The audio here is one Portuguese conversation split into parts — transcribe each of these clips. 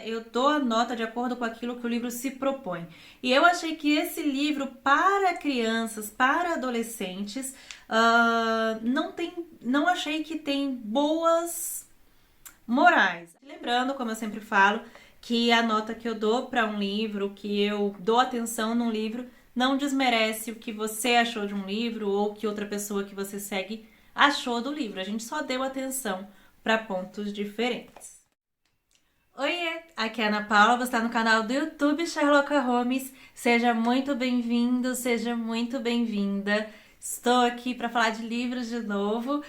Eu dou a nota de acordo com aquilo que o livro se propõe. E eu achei que esse livro para crianças, para adolescentes, não achei que tem boas morais. Lembrando, como eu sempre falo, que a nota que eu dou para um livro, que eu dou atenção num livro, não desmerece o que você achou de um livro ou que outra pessoa que você segue achou do livro. A gente só deu atenção para pontos diferentes. Oiê, aqui é a Ana Paula, você está no canal do YouTube Sherlock Holmes. Seja muito bem-vindo, seja muito bem-vinda. Estou aqui para falar de livros de novo.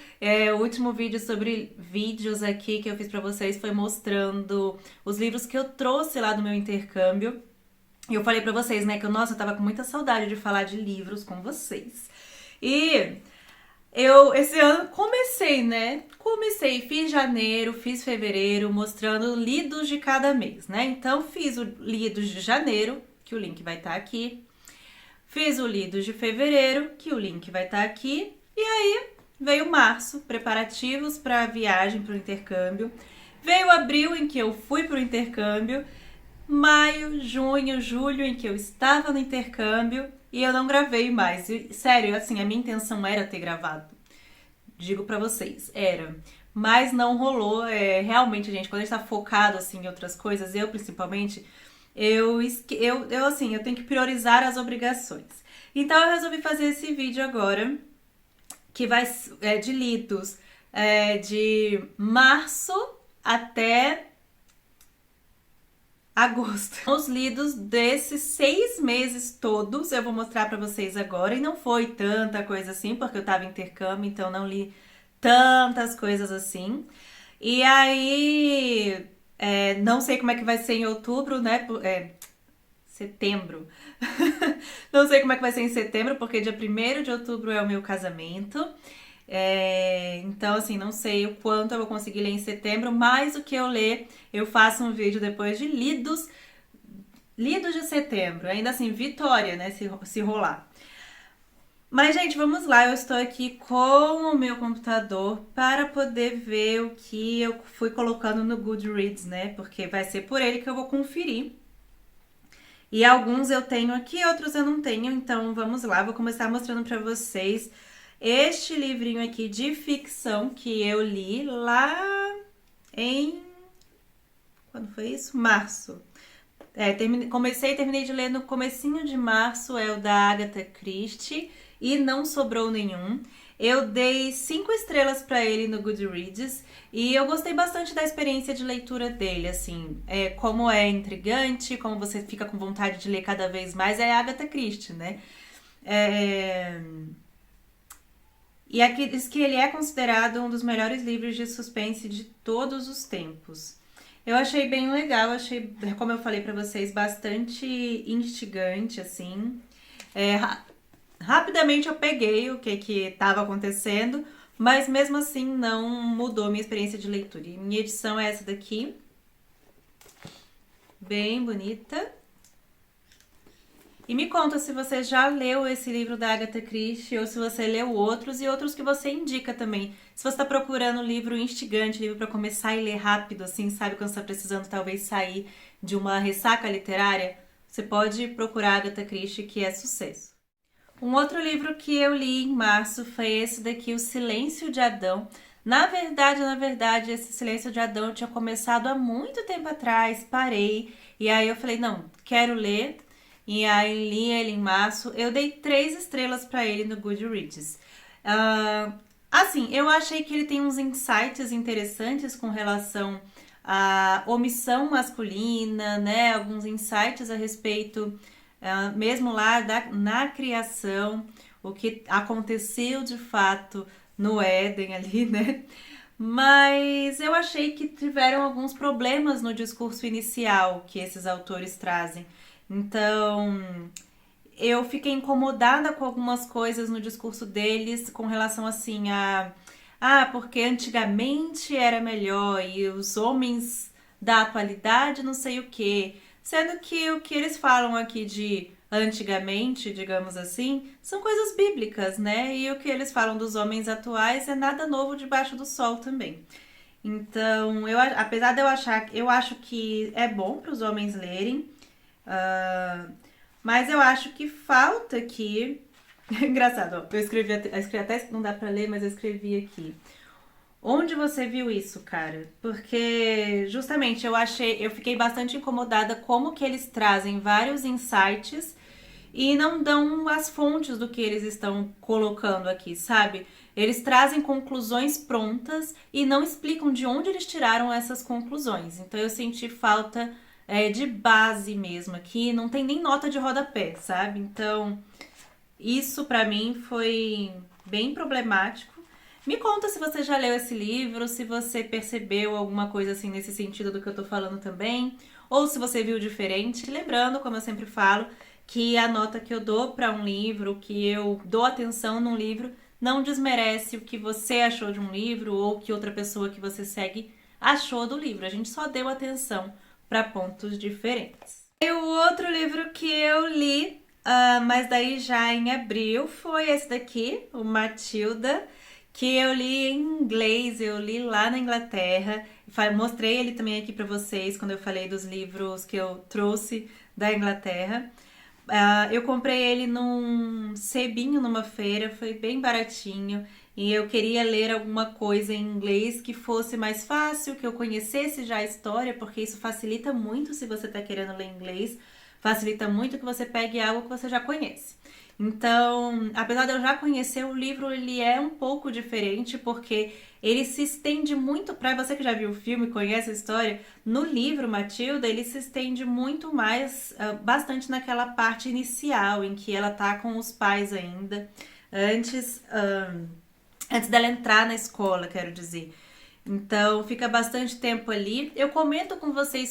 O último vídeo sobre vídeos aqui que eu fiz para vocês foi mostrando os livros que eu trouxe lá do meu intercâmbio. E eu falei para vocês, né, que eu tava com muita saudade de falar de livros com vocês. E eu, esse ano, fiz janeiro, fiz fevereiro, mostrando lidos de cada mês, né? Então, fiz o lidos de janeiro, que o link vai estar aqui. Fiz o lidos de fevereiro, que o link vai estar aqui. E aí, veio março, preparativos para a viagem, para o intercâmbio. Veio abril, em que eu fui para o intercâmbio. Maio, junho, julho, em que eu estava no intercâmbio e eu não gravei mais. E, sério, assim, a minha intenção era ter gravado. Digo pra vocês, era. Mas não rolou. Realmente, gente, quando a gente tá focado, assim, em outras coisas, eu principalmente, assim, eu tenho que priorizar as obrigações. Então, eu resolvi fazer esse vídeo agora, que vai de lidos de março até agosto. Os lidos desses 6 meses todos eu vou mostrar pra vocês agora. E não foi tanta coisa assim, porque eu tava em intercâmbio, então não li tantas coisas assim. E aí, não sei como é que vai ser em outubro, né? Setembro. Não sei como é que vai ser em setembro, porque dia 1º de outubro é o meu casamento. Então, assim, não sei o quanto eu vou conseguir ler em setembro, mas o que eu ler, eu faço um vídeo depois de lidos de setembro. Ainda assim, vitória, né, se rolar. Mas, gente, vamos lá. Eu estou aqui com o meu computador para poder ver o que eu fui colocando no Goodreads, né, porque vai ser por ele que eu vou conferir. E alguns eu tenho aqui, outros eu não tenho, então vamos lá. Vou começar mostrando para vocês este livrinho aqui de ficção que eu li lá em... Quando foi isso? Março. Comecei e terminei de ler no comecinho de março, é o da Agatha Christie, e não sobrou nenhum. Eu dei 5 estrelas para ele no Goodreads e eu gostei bastante da experiência de leitura dele, assim, como é intrigante, como você fica com vontade de ler cada vez mais, é a Agatha Christie, né? E aqui diz que ele é considerado um dos melhores livros de suspense de todos os tempos. Eu achei bem legal, achei, como eu falei pra vocês, bastante instigante, assim. Rapidamente eu peguei o que estava acontecendo, mas mesmo assim não mudou minha experiência de leitura. E minha edição é essa daqui, bem bonita. E me conta se você já leu esse livro da Agatha Christie ou se você leu outros e outros que você indica também. Se você está procurando um livro instigante, livro para começar e ler rápido, assim, sabe, quando você está precisando talvez sair de uma ressaca literária, você pode procurar Agatha Christie, que é sucesso. Um outro livro que eu li em março foi esse daqui, O Silêncio de Adão. Na verdade, esse Silêncio de Adão eu tinha começado há muito tempo atrás, parei, e aí eu falei, não, quero ler. E aí li ele em março. Eu dei 3 estrelas para ele no Goodreads. Assim, eu achei que ele tem uns insights interessantes com relação à omissão masculina, né? Alguns insights a respeito, mesmo lá na criação, o que aconteceu de fato no Éden ali, né? Mas eu achei que tiveram alguns problemas no discurso inicial que esses autores trazem. Então, eu fiquei incomodada com algumas coisas no discurso deles com relação assim porque antigamente era melhor e os homens da atualidade não sei o quê. Sendo que o que eles falam aqui de antigamente, digamos assim, são coisas bíblicas, né? E o que eles falam dos homens atuais é nada novo debaixo do sol também. Então, apesar de eu acho que é bom para os homens lerem, mas eu acho que falta aqui. Engraçado, ó, eu escrevi até não dá pra ler, mas eu escrevi aqui. Onde você viu isso, cara? Porque justamente eu fiquei bastante incomodada como que eles trazem vários insights e não dão as fontes do que eles estão colocando aqui, sabe? Eles trazem conclusões prontas e não explicam de onde eles tiraram essas conclusões. Então eu senti falta de base mesmo aqui, não tem nem nota de rodapé, sabe? Então isso pra mim foi bem problemático. Me conta se você já leu esse livro, se você percebeu alguma coisa assim nesse sentido do que eu tô falando também, ou se você viu diferente. Lembrando, como eu sempre falo, que a nota que eu dou para um livro, que eu dou atenção num livro, não desmerece o que você achou de um livro ou que outra pessoa que você segue achou do livro. A gente só deu atenção para pontos diferentes. E o outro livro que eu li, mas daí já em abril, foi esse daqui, o Matilda, que eu li em inglês, eu li lá na Inglaterra. Mostrei ele também aqui para vocês quando eu falei dos livros que eu trouxe da Inglaterra. Eu comprei ele num sebinho numa feira, foi bem baratinho. E eu queria ler alguma coisa em inglês que fosse mais fácil, que eu conhecesse já a história, porque isso facilita muito se você está querendo ler inglês. Facilita muito que você pegue algo que você já conhece. Então, apesar de eu já conhecer o livro, ele é um pouco diferente porque ele se estende muito, para você que já viu o filme e conhece a história, no livro Matilda, ele se estende muito mais, bastante naquela parte inicial em que ela tá com os pais ainda, antes, antes dela entrar na escola, quero dizer. Então, fica bastante tempo ali. Eu comento com vocês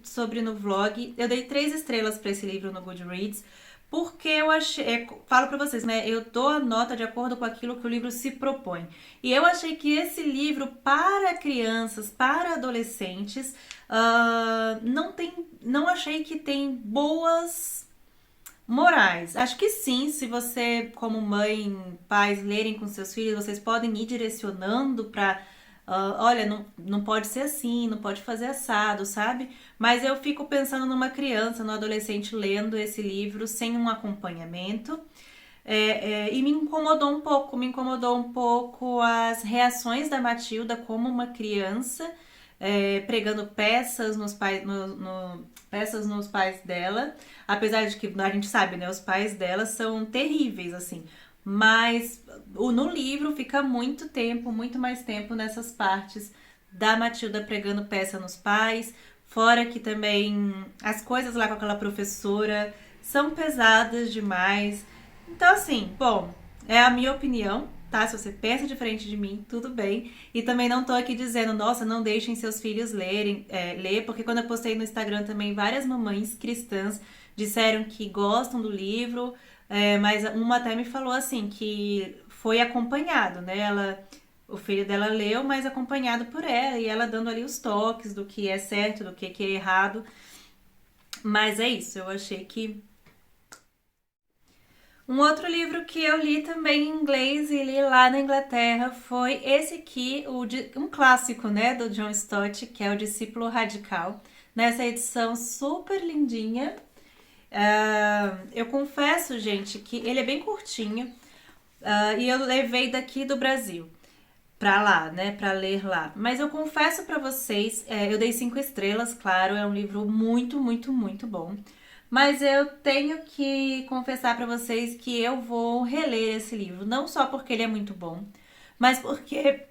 sobre no vlog. Eu dei 3 estrelas para esse livro no Goodreads, porque eu achei, falo pra vocês, né? Eu dou a nota de acordo com aquilo que o livro se propõe. E eu achei que esse livro, para crianças, para adolescentes, não achei que tem boas morais. Acho que sim, se você, como mãe, pais, lerem com seus filhos, vocês podem ir direcionando pra. Olha, não pode ser assim, não pode fazer assado, sabe? Mas eu fico pensando numa criança, no adolescente lendo esse livro sem um acompanhamento. E me incomodou um pouco as reações da Matilda como uma criança, pregando peças nos pais, peças nos pais dela, apesar de que a gente sabe, né, os pais dela são terríveis, assim, mas no livro fica muito tempo, muito mais tempo nessas partes da Matilda pregando peça nos pais, fora que também as coisas lá com aquela professora são pesadas demais. Então, assim, bom, é a minha opinião, tá? Se você pensa diferente de mim, tudo bem. E também não tô aqui dizendo, nossa, não deixem seus filhos ler, porque quando eu postei no Instagram também, várias mamães cristãs disseram que gostam do livro, mas uma até me falou assim, que foi acompanhado, né? O filho dela leu, mas acompanhado por ela, e ela dando ali os toques do que é certo, do que é errado. Mas é isso, eu achei que um outro livro que eu li também em inglês e li lá na Inglaterra foi esse aqui, um clássico, né, do John Stott, que é O Discípulo Radical. Nessa edição super lindinha. Eu confesso, gente, que ele é bem curtinho, e eu levei daqui do Brasil pra lá, né, pra ler lá. Mas eu confesso pra vocês, eu dei 5 estrelas, claro, é um livro muito, muito, muito bom. Mas eu tenho que confessar pra vocês que eu vou reler esse livro, não só porque ele é muito bom, mas porque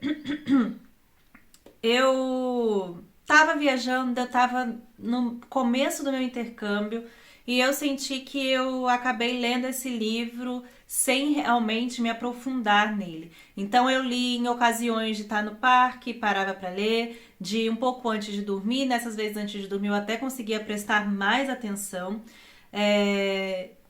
eu tava viajando, eu tava no começo do meu intercâmbio e eu senti que eu acabei lendo esse livro sem realmente me aprofundar nele. Então eu li em ocasiões de estar no parque, parava para ler, de um pouco antes de dormir, nessas vezes antes de dormir eu até conseguia prestar mais atenção.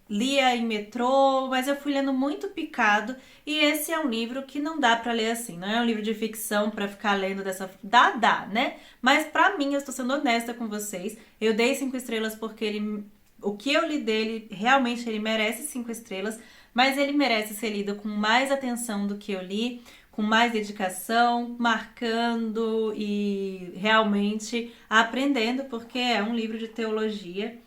Lia em metrô, mas eu fui lendo muito picado e esse é um livro que não dá pra ler assim, não é um livro de ficção pra ficar lendo dessa. Dá, né? Mas pra mim, eu estou sendo honesta com vocês, eu dei 5 estrelas porque o que eu li dele, realmente ele merece 5 estrelas, mas ele merece ser lido com mais atenção do que eu li, com mais dedicação, marcando e realmente aprendendo, porque é um livro de teologia.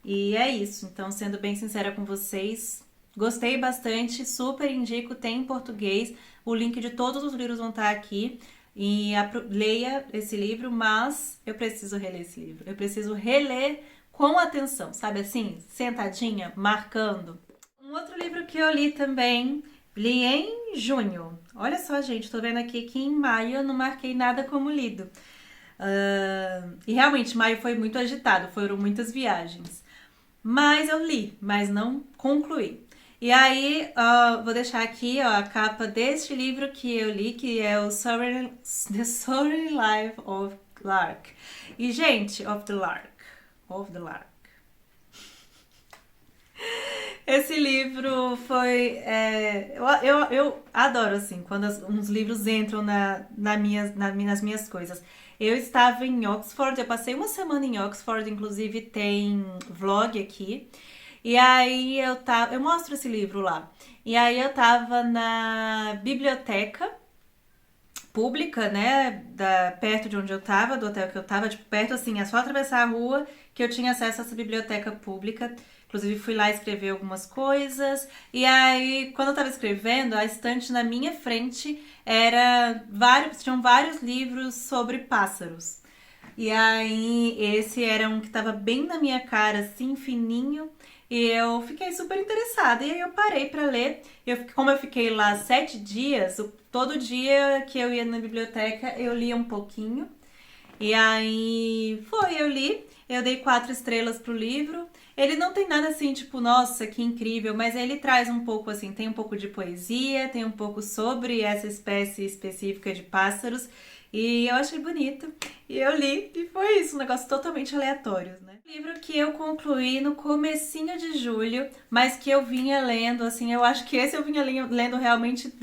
E é isso. Então, sendo bem sincera com vocês, gostei bastante, super indico, tem em português. O link de todos os livros vão estar aqui. E leia esse livro, mas eu preciso reler esse livro. Eu preciso reler com atenção, sabe assim? Sentadinha, marcando. Um outro livro que eu li também, li em junho. Olha só, gente, tô vendo aqui que em maio eu não marquei nada como lido. E realmente, maio foi muito agitado, foram muitas viagens. Mas eu li, mas não concluí. E aí, vou deixar aqui a capa deste livro que eu li, que é o The Sorry Life of Lark. E, gente, of the Lark. Esse livro foi... eu adoro, assim, quando uns livros entram nas minhas coisas. Eu estava em Oxford, eu passei uma semana em Oxford, inclusive tem vlog aqui. E aí eu mostro esse livro lá. E aí eu tava na biblioteca pública, né, perto de onde eu tava, do hotel que eu tava, tipo, perto assim, é só atravessar a rua que eu tinha acesso a essa biblioteca pública. Inclusive fui lá escrever algumas coisas. E aí, quando eu tava escrevendo, a estante na minha frente tinham vários livros sobre pássaros. E aí, esse era um que tava bem na minha cara, assim, fininho. E eu fiquei super interessada. E aí eu parei pra ler. Como eu fiquei lá 7 dias, todo dia que eu ia na biblioteca, eu lia um pouquinho. E aí eu li, eu dei 4 estrelas pro livro. Ele não tem nada assim, tipo, nossa, que incrível, mas ele traz um pouco assim, tem um pouco de poesia, tem um pouco sobre essa espécie específica de pássaros. E eu achei bonito. E eu li, e foi isso, um negócio totalmente aleatório, né? Livro que eu concluí no comecinho de julho, mas que eu vinha lendo, assim, eu acho que esse eu vinha lendo realmente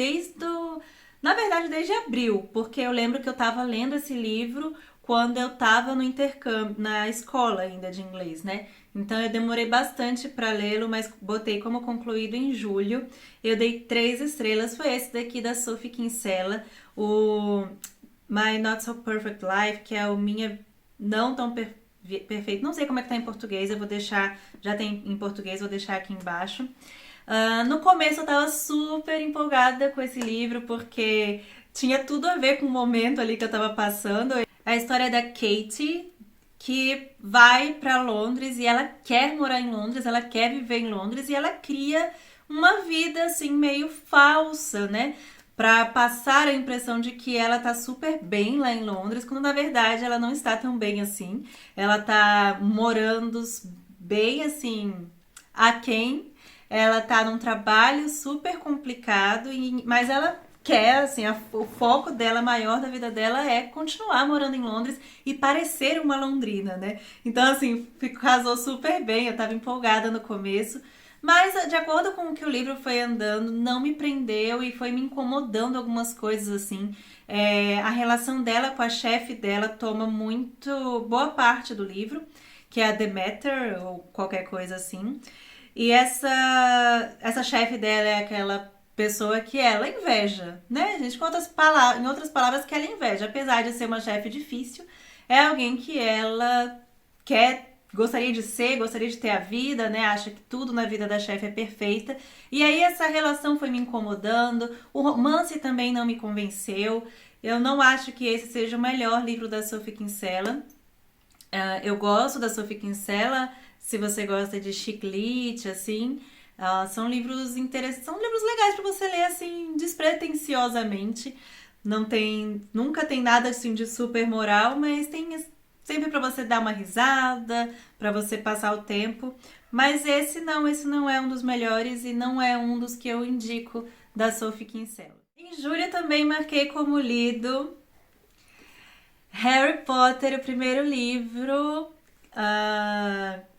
na verdade, desde abril, porque eu lembro que eu tava lendo esse livro quando eu tava no intercâmbio, na escola ainda de inglês, né? Então eu demorei bastante para lê-lo, mas botei como concluído em julho. Eu dei 3 estrelas, foi esse daqui da Sophie Kinsella, o My Not So Perfect Life, que é o Minha Não Tão Perfeito. Não sei como é que tá em português, eu vou deixar, já tem em português, vou deixar aqui embaixo. No começo eu tava super empolgada com esse livro, porque tinha tudo a ver com o momento ali que eu tava passando. A história da Katie, que vai para Londres e ela quer morar em Londres, ela quer viver em Londres e ela cria uma vida assim meio falsa, né? Para passar a impressão de que ela tá super bem lá em Londres, quando na verdade ela não está tão bem assim. Ela tá morando bem assim, aquém. Ela tá num trabalho super complicado, mas ela quer, assim, o foco dela maior da vida dela é continuar morando em Londres e parecer uma londrina, né? Então, assim, casou super bem, eu tava empolgada no começo, mas de acordo com o que o livro foi andando, não me prendeu e foi me incomodando algumas coisas, assim. A relação dela com a chefe dela toma muito boa parte do livro, que é a Demeter, ou qualquer coisa assim. E essa chefe dela é aquela pessoa que ela inveja, né, gente? Em outras palavras, que ela inveja. Apesar de ser uma chefe difícil, é alguém que ela gostaria de ser, gostaria de ter a vida, né? Acha que tudo na vida da chefe é perfeita. E aí essa relação foi me incomodando. O romance também não me convenceu. Eu não acho que esse seja o melhor livro da Sophie Kinsella. Eu gosto da Sophie Kinsella, se você gosta de chick lit, assim, são livros interessantes, são livros legais para você ler assim despretensiosamente. Nunca tem nada assim de super moral, mas tem sempre para você dar uma risada, para você passar o tempo. Mas esse não é um dos melhores e não é um dos que eu indico da Sophie Kinsella. Em julho também marquei como lido Harry Potter, o primeiro livro,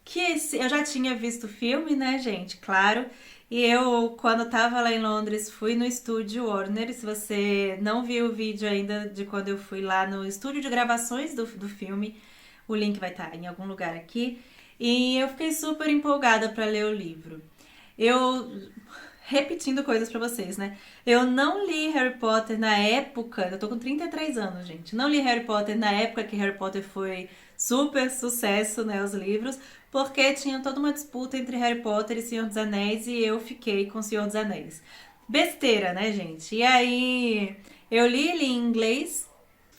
que eu já tinha visto o filme, né, gente? Claro. E eu, quando tava lá em Londres, fui no estúdio Warner. Se você não viu o vídeo ainda de quando eu fui lá no estúdio de gravações do filme, o link vai estar em algum lugar aqui. E eu fiquei super empolgada para ler o livro. repetindo coisas pra vocês, né? Eu não li Harry Potter na época, eu tô com 33 anos, gente. Não li Harry Potter na época que Harry Potter foi super sucesso, né, os livros, porque tinha toda uma disputa entre Harry Potter e Senhor dos Anéis e eu fiquei com Senhor dos Anéis. Besteira, né, gente? E aí eu li ele em inglês.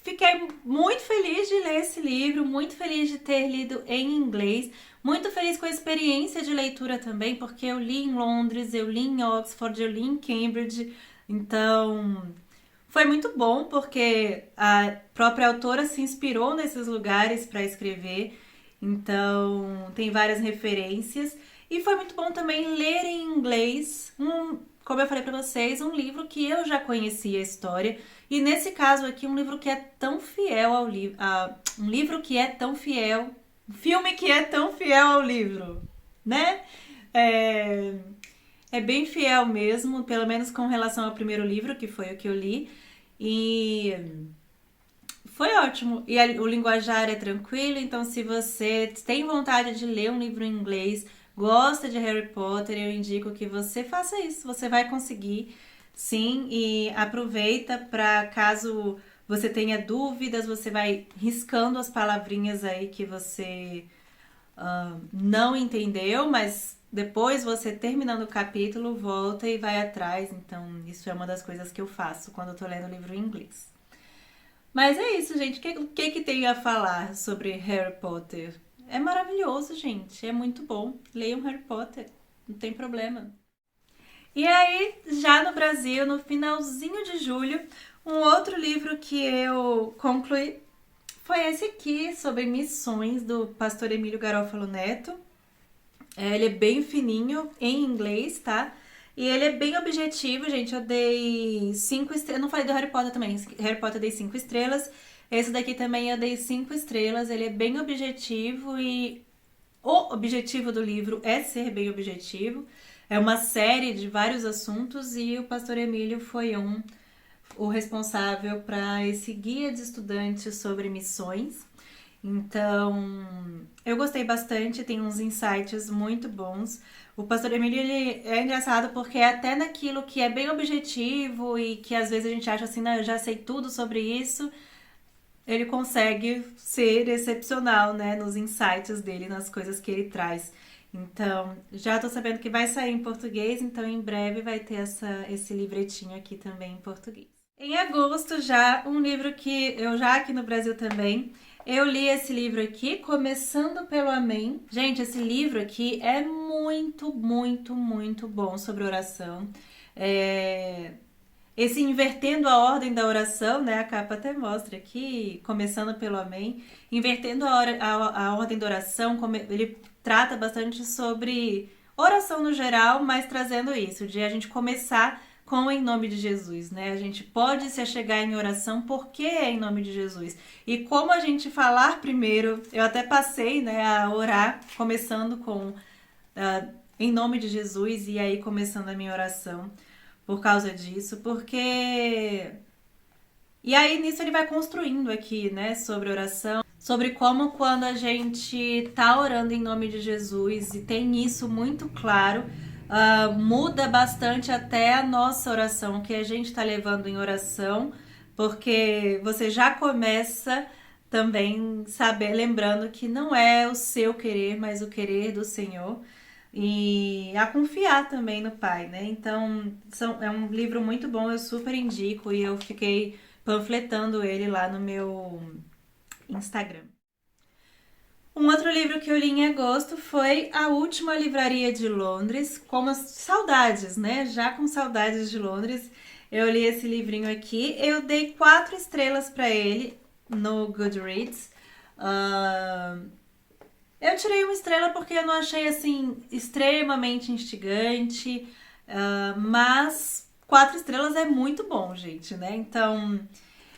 Fiquei muito feliz de ler esse livro, muito feliz de ter lido em inglês, muito feliz com a experiência de leitura também, porque eu li em Londres, eu li em Oxford, eu li em Cambridge, então foi muito bom porque a própria autora se inspirou nesses lugares para escrever, então tem várias referências. E foi muito bom também ler em inglês, como eu falei para vocês, um livro que eu já conhecia a história. E nesse caso aqui, um livro que é tão fiel ao livro. Um livro que é tão fiel. Um filme que é tão fiel ao livro, né? É, é bem fiel mesmo, pelo menos com relação ao primeiro livro, que foi o que eu li. E foi ótimo. E o linguajar é tranquilo, então se você tem vontade de ler um livro em inglês, gosta de Harry Potter, eu indico que você faça isso. Você vai conseguir, sim, e aproveita para caso você tenha dúvidas, você vai riscando as palavrinhas aí que você não entendeu, mas depois você terminando o capítulo, volta e vai atrás. Então, isso é uma das coisas que eu faço quando eu tô lendo o livro em inglês. Mas é isso, gente. O que tem a falar sobre Harry Potter? É maravilhoso, gente. É muito bom. Leiam Harry Potter. Não tem problema. E aí, já no Brasil, no finalzinho de julho, um outro livro que eu concluí foi esse aqui, sobre missões, do pastor Emílio Garofalo Neto. Ele é bem fininho, em inglês, tá? E ele é bem objetivo, gente. Eu dei 5 estrelas. Não falei do Harry Potter também. Harry Potter eu dei 5 estrelas. Esse daqui também eu dei 5 estrelas. Ele é bem objetivo e o objetivo do livro é ser bem objetivo. É uma série de vários assuntos e o pastor Emílio foi o responsável para esse guia de estudantes sobre missões. Então, eu gostei bastante, tem uns insights muito bons. O pastor Emílio, ele é engraçado porque até naquilo que é bem objetivo e que às vezes a gente acha assim, não, eu já sei tudo sobre isso, ele consegue ser excepcional, né, nos insights dele, nas coisas que ele traz. Então, já tô sabendo que vai sair em português, então em breve vai ter esse livretinho aqui também em português. Em agosto já, um livro que eu já aqui no Brasil também, eu li esse livro aqui, Começando pelo Amém. Gente, esse livro aqui é muito, muito, muito bom sobre oração. Esse invertendo a ordem da oração, né? A capa até mostra aqui, começando pelo Amém. Invertendo a ordem da oração, ele trata bastante sobre oração no geral, mas trazendo isso, de a gente começar com em nome de Jesus, né? A gente pode se achegar em oração porque é em nome de Jesus. E como a gente falar primeiro, eu até passei, né, a orar, começando com em nome de Jesus e aí começando a minha oração por causa disso, porque... E aí nisso ele vai construindo aqui, né, sobre oração, sobre como quando a gente tá orando em nome de Jesus e tem isso muito claro, muda bastante até a nossa oração, que a gente está levando em oração, porque você já começa também lembrando que não é o seu querer, mas o querer do Senhor. E a confiar também no Pai, né? Então, é um livro muito bom, eu super indico e eu fiquei panfletando ele lá no meu Instagram. Um outro livro que eu li em agosto foi A Última Livraria de Londres, com saudades, né? Já com saudades de Londres, eu li esse livrinho aqui. Eu dei 4 estrelas para ele no Goodreads. Eu tirei 1 estrela porque eu não achei assim extremamente instigante, mas 4 estrelas é muito bom, gente, né? Então,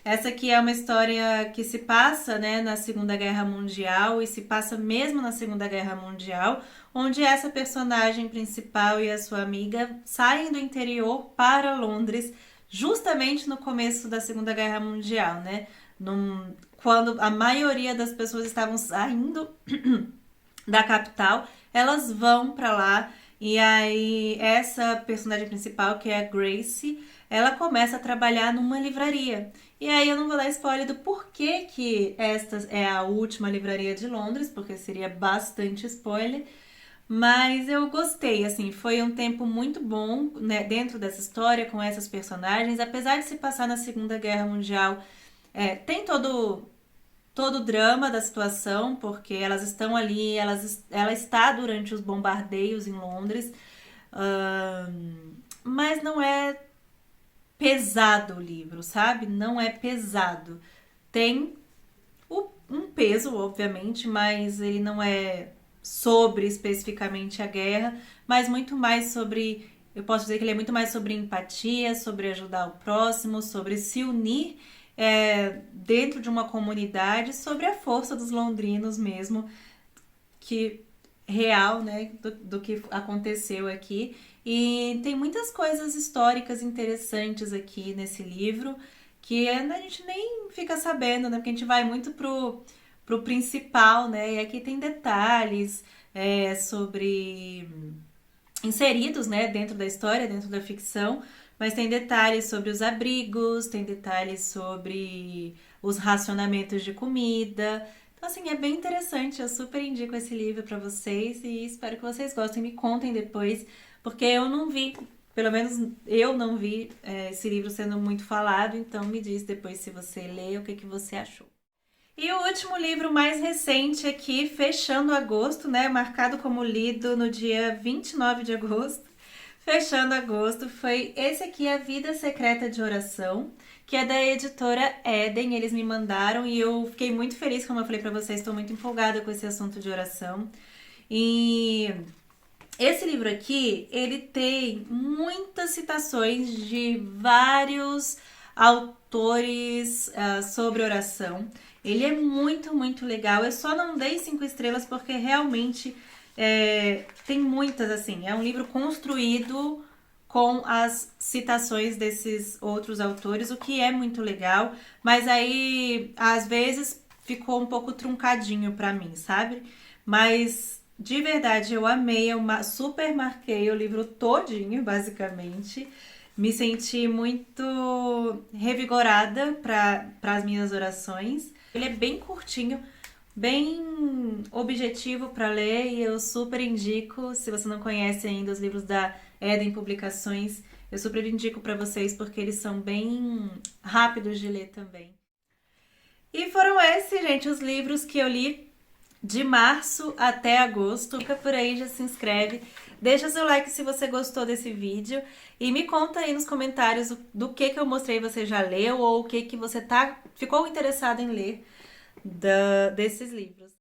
essa aqui é uma história que se passa, né, na Segunda Guerra Mundial e se passa mesmo na Segunda Guerra Mundial, onde essa personagem principal e a sua amiga saem do interior para Londres justamente no começo da Segunda Guerra Mundial, né? Quando a maioria das pessoas estavam saindo da capital, elas vão para lá E aí, essa personagem principal, que é a Grace, ela começa a trabalhar numa livraria. E aí, eu não vou dar spoiler do porquê que esta é a última livraria de Londres, porque seria bastante spoiler. Mas eu gostei, assim, foi um tempo muito bom, né, dentro dessa história, com essas personagens. Apesar de se passar na Segunda Guerra Mundial, tem todo o drama da situação, porque elas estão ali, ela está durante os bombardeios em Londres, mas não é pesado o livro, sabe? Não é pesado. Tem um peso, obviamente, mas ele não é sobre especificamente a guerra, mas muito mais sobre. Eu posso dizer que ele é muito mais sobre empatia, sobre ajudar o próximo, sobre se unir dentro de uma comunidade, sobre a força dos londrinos mesmo, que real, né, do que aconteceu aqui. E tem muitas coisas históricas interessantes aqui nesse livro que a gente nem fica sabendo, né? Porque a gente vai muito pro principal, né? E aqui tem detalhes sobre inseridos, né, dentro da história, dentro da ficção, mas tem detalhes sobre os abrigos, tem detalhes sobre os racionamentos de comida. Então, assim, é bem interessante. Eu super indico esse livro para vocês e espero que vocês gostem. Me contem depois, porque eu não vi, pelo menos eu não vi esse livro sendo muito falado, então me diz depois se você lê o que você achou. E o último livro mais recente aqui, fechando agosto, né? Marcado como lido no dia 29 de agosto. Fechando agosto, foi esse aqui, A Vida Secreta de Oração, que é da editora Eden. Eles me mandaram e eu fiquei muito feliz, como eu falei pra vocês, estou muito empolgada com esse assunto de oração. E esse livro aqui, ele tem muitas citações de vários autores sobre oração. Ele é muito, muito legal. Eu só não dei 5 estrelas porque realmente tem muitas, assim. É um livro construído com as citações desses outros autores, o que é muito legal. Mas aí, às vezes, ficou um pouco truncadinho pra mim, sabe? Mas de verdade, eu amei, eu super marquei o livro todinho, basicamente. Me senti muito revigorada para as minhas orações. Ele é bem curtinho, bem objetivo para ler e eu super indico. Se você não conhece ainda os livros da Eden Publicações, eu super indico para vocês porque eles são bem rápidos de ler também. E foram esses, gente, os livros que eu li de março até agosto. Fica por aí, já se inscreve, deixa seu like se você gostou desse vídeo e me conta aí nos comentários do que eu mostrei você já leu ou o que você ficou interessado em ler desses livros.